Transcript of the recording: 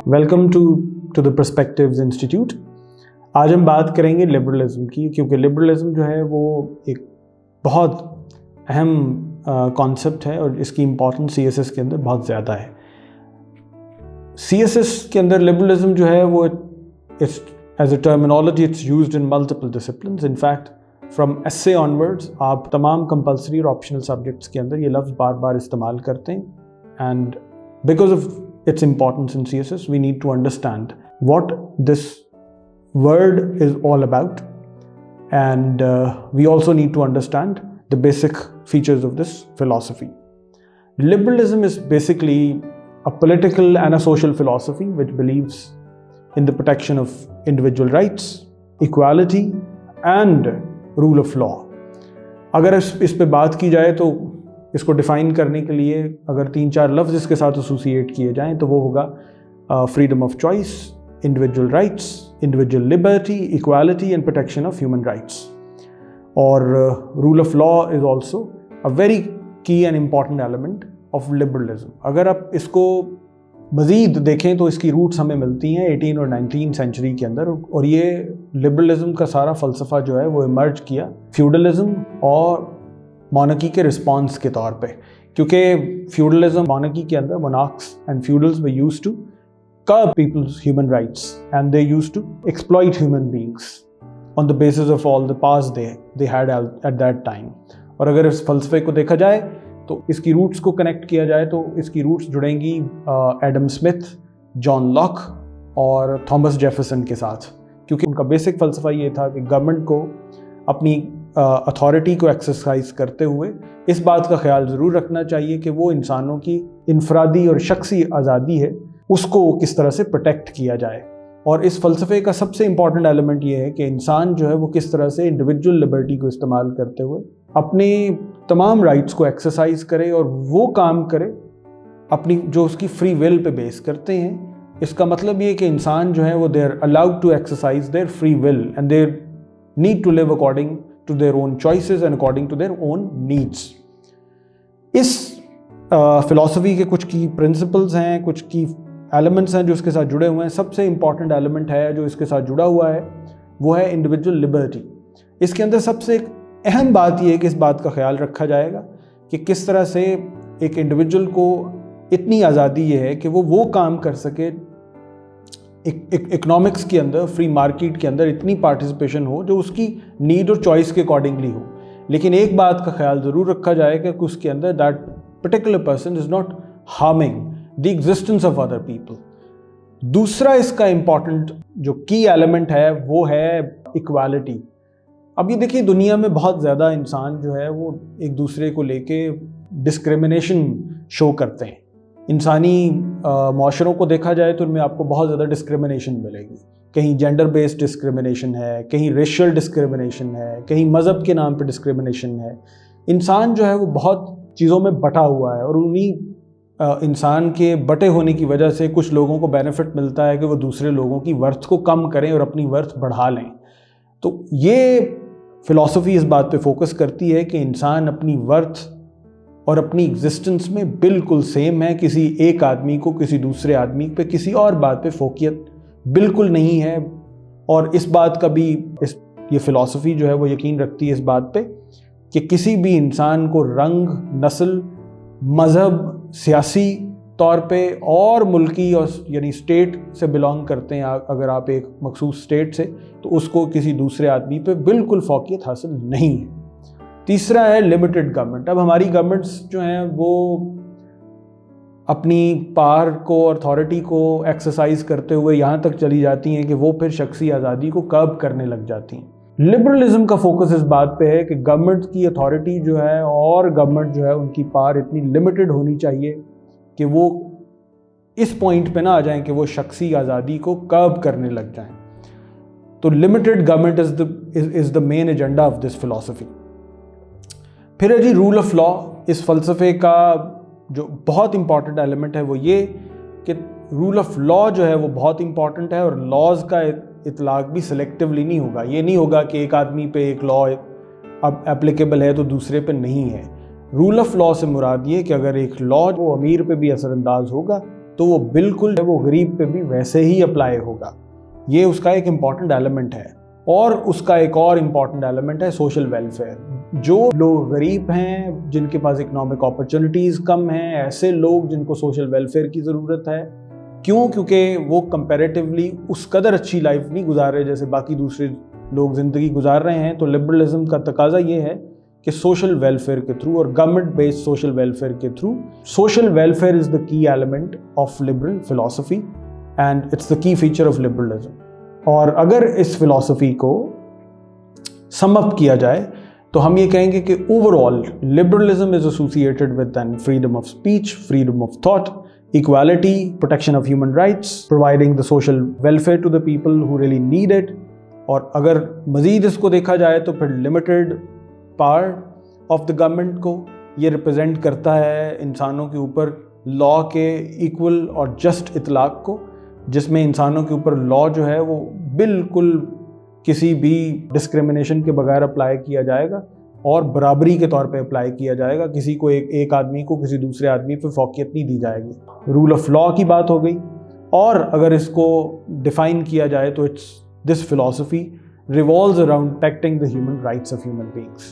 Welcome to the perspectives institute. آج ہم بات کریں گے لبرلزم کی، کیونکہ لبرلزم جو ہے وہ ایک بہت اہم کانسیپٹ ہے اور اس کی امپورٹنس سی ایس ایس کے اندر بہت زیادہ ہے۔ سی ایس ایس کے اندر لبرلزم جو ہے وہ as a terminology it's used in multiple disciplines. In fact from S A onwards آپ تمام کمپلسری اور آپشنل سبجیکٹس کے اندر یہ لفظ بار بار استعمال کرتے ہیں، and because of its importance in CSS, we need to understand what this word is all about, and we also need to understand the basic features of this philosophy. Liberalism is basically a political and a social philosophy which believes in the protection of individual rights, equality and rule of law. اگر اس پہ بات کی جائے تو اس کو define کرنے کے لیے اگر 3-4 لفظ اس کے ساتھ ایسوسیٹ کیے جائیں تو وہ ہوگا freedom of choice, individual rights, individual liberty, equality and protection of human rights, اور rule of law is also a very key and important element of liberalism. اگر آپ اس کو مزید دیکھیں تو اس کی روٹس ہمیں ملتی ہیں 18 اور 19 سینچری کے اندر، اور یہ لبرلزم کا سارا فلسفہ جو ہے وہ ایمرج کیا فیوڈلزم اور مونارکی کے رسپانس کے طور پہ، کیونکہ فیوڈلزم مونارکی کے اندر monarchs and feudals were used to curb people's human rights and they used to exploit human beings on the basis of all the powers they had at that time۔ اور اگر اس فلسفے کو دیکھا جائے تو اس کی روٹس کو کنیکٹ کیا جائے تو اس کی روٹس جڑیں گی ایڈم اسمتھ، جان لاک اور تھامس جیفرسن کے ساتھ، کیونکہ ان کا بیسک فلسفہ یہ تھا کہ گورنمنٹ کو اپنی اتھارٹی کو ایکسرسائز کرتے ہوئے اس بات کا خیال ضرور رکھنا چاہیے کہ وہ انسانوں کی انفرادی اور شخصی آزادی ہے اس کو کس طرح سے پروٹیکٹ کیا جائے۔ اور اس فلسفے کا سب سے امپورٹنٹ ایلیمنٹ یہ ہے کہ انسان جو ہے وہ کس طرح سے انڈیویجول لبرٹی کو استعمال کرتے ہوئے اپنے تمام رائٹس کو ایکسرسائز کرے اور وہ کام کرے اپنی جو اس کی فری ول پہ بیس کرتے ہیں۔ اس کا مطلب یہ کہ انسان جو ہے وہ they are allowed to exercise their free will and they need to live according to their own choices and according to their own needs۔ اس فلسفی کے کچھ کی پرنسپلز ہیں، کچھ کی ایلیمنٹس ہیں جو اس کے ساتھ جڑے ہوئے ہیں۔ سب سے امپورٹنٹ ایلیمنٹ ہے جو اس کے ساتھ جڑا ہوا ہے وہ ہے انڈیویجول لبرٹی۔ اس کے اندر سب سے اہم بات یہ ہے کہ اس بات کا خیال رکھا جائے گا کہ کس طرح سے ایک انڈیویجول کو اتنی آزادی یہ ہے کہ وہ کام کر سکے، اکنامکس کے اندر، فری مارکیٹ کے اندر اتنی پارٹیسپیشن ہو جو اس کی نیڈ اور چوائس کے اکارڈنگلی ہو، لیکن ایک بات کا خیال ضرور رکھا جائے کہ اس کے اندر that particular person is not harming the existence of other people. دوسرا اس کا امپورٹنٹ جو کی ایلیمنٹ ہے وہ ہے ایکوالٹی۔ اب یہ دیکھیے دنیا میں بہت زیادہ انسان جو ہے وہ ایک دوسرے کو لے کے ڈسکریمنیشن شو کرتے ہیں۔ انسانی معاشروں کو دیکھا جائے تو ان میں آپ کو بہت زیادہ ڈسکریمنیشن ملے گی، کہیں جینڈر بیسڈ ڈسکریمنیشن ہے، کہیں ریشل ڈسکریمنیشن ہے، کہیں مذہب کے نام پہ ڈسکریمنیشن ہے۔ انسان جو ہے وہ بہت چیزوں میں بٹا ہوا ہے، اور انہی انسان کے بٹے ہونے کی وجہ سے کچھ لوگوں کو بینیفٹ ملتا ہے کہ وہ دوسرے لوگوں کی ورتھ کو کم کریں اور اپنی ورتھ بڑھا لیں۔ تو یہ فلسفی اس بات پہ فوکس کرتی ہے کہ انسان اپنی ورتھ اور اپنی ایگزسٹنس میں بالکل سیم ہے، کسی ایک آدمی کو کسی دوسرے آدمی پہ کسی اور بات پہ فوقیت بالکل نہیں ہے۔ اور اس بات کا بھی یہ فلسفی جو ہے وہ یقین رکھتی ہے اس بات پہ کہ کسی بھی انسان کو رنگ، نسل، مذہب، سیاسی طور پہ اور ملکی اور یعنی اسٹیٹ سے بلانگ کرتے ہیں اگر آپ ایک مخصوص اسٹیٹ سے، تو اس کو کسی دوسرے آدمی پہ بالکل فوقیت حاصل نہیں ہے۔ تیسرا ہے لمیٹڈ گورنمنٹ۔ اب ہماری گورنمنٹس جو ہیں وہ اپنی پاور کو، اتھارٹی کو ایکسرسائز کرتے ہوئے یہاں تک چلی جاتی ہیں کہ وہ پھر شخصی آزادی کو کرب کرنے لگ جاتی ہیں۔ لبرلزم کا فوکس اس بات پہ ہے کہ گورنمنٹ کی اتھارٹی جو ہے اور گورنمنٹ جو ہے ان کی پاور اتنی لمیٹڈ ہونی چاہیے کہ وہ اس پوائنٹ پہ نہ آ جائیں کہ وہ شخصی آزادی کو کرب کرنے لگ جائیں۔ تو limited government is the main agenda of this فلسفی۔ پھر ہے جی رول آف لا۔ اس فلسفے کا جو بہت امپورٹنٹ ایلیمنٹ ہے وہ یہ کہ رول آف لا جو ہے وہ بہت امپورٹنٹ ہے، اور لاز کا اطلاق بھی سلیکٹیولی نہیں ہوگا۔ یہ نہیں ہوگا کہ ایک آدمی پہ ایک لا اب اپلیکیبل ہے تو دوسرے پہ نہیں ہے۔ رول آف لا سے مراد یہ کہ اگر ایک لا وہ امیر پہ بھی اثر انداز ہوگا تو وہ بالکل وہ غریب پہ بھی ویسے ہی اپلائی ہوگا. یہ اس کا ایک امپورٹنٹ ایلیمنٹ ہے. اور اس کا ایک اور امپورٹنٹ ایلیمنٹ ہے سوشل ویلفیئر. جو لوگ غریب ہیں، جن کے پاس اکنامک اپرچونٹیز کم ہیں، ایسے لوگ جن کو سوشل ویلفیئر کی ضرورت ہے. کیونکہ وہ کمپیریٹیولی اس قدر اچھی لائف نہیں گزار رہے جیسے باقی دوسرے لوگ زندگی گزار رہے ہیں. تو لبرلزم کا تقاضا یہ ہے کہ سوشل ویلفیئر کے تھرو اور گورنمنٹ بیسڈ سوشل ویلفیئر کے through, social welfare is the key element of liberal philosophy and it's the key feature of liberalism. اور اگر اس فلاسفی کو سم اپ کیا جائے تو ہم یہ کہیں گے کہ over all liberalism is associated with freedom of speech, freedom of thought, equality, protection of human rights, providing the social welfare to the people who really need it. اور اگر مزید اس کو دیکھا جائے تو پھر limited power of the government کو یہ ریپرزینٹ کرتا ہے انسانوں کے اوپر لاء کے ایکول اور جسٹ اطلاق کو، جس میں انسانوں کے اوپر لاء جو ہے وہ بالکل کسی بھی ڈسکریمنیشن کے بغیر اپلائی کیا جائے گا اور برابری کے طور پہ اپلائی کیا جائے گا. کسی کو ایک آدمی کو کسی دوسرے آدمی پہ فوقیت نہیں دی جائے گی. رول آف لاء کی بات ہو گئی. اور اگر اس کو ڈیفائن کیا جائے تو this philosophy revolves around protecting the human rights of human beings.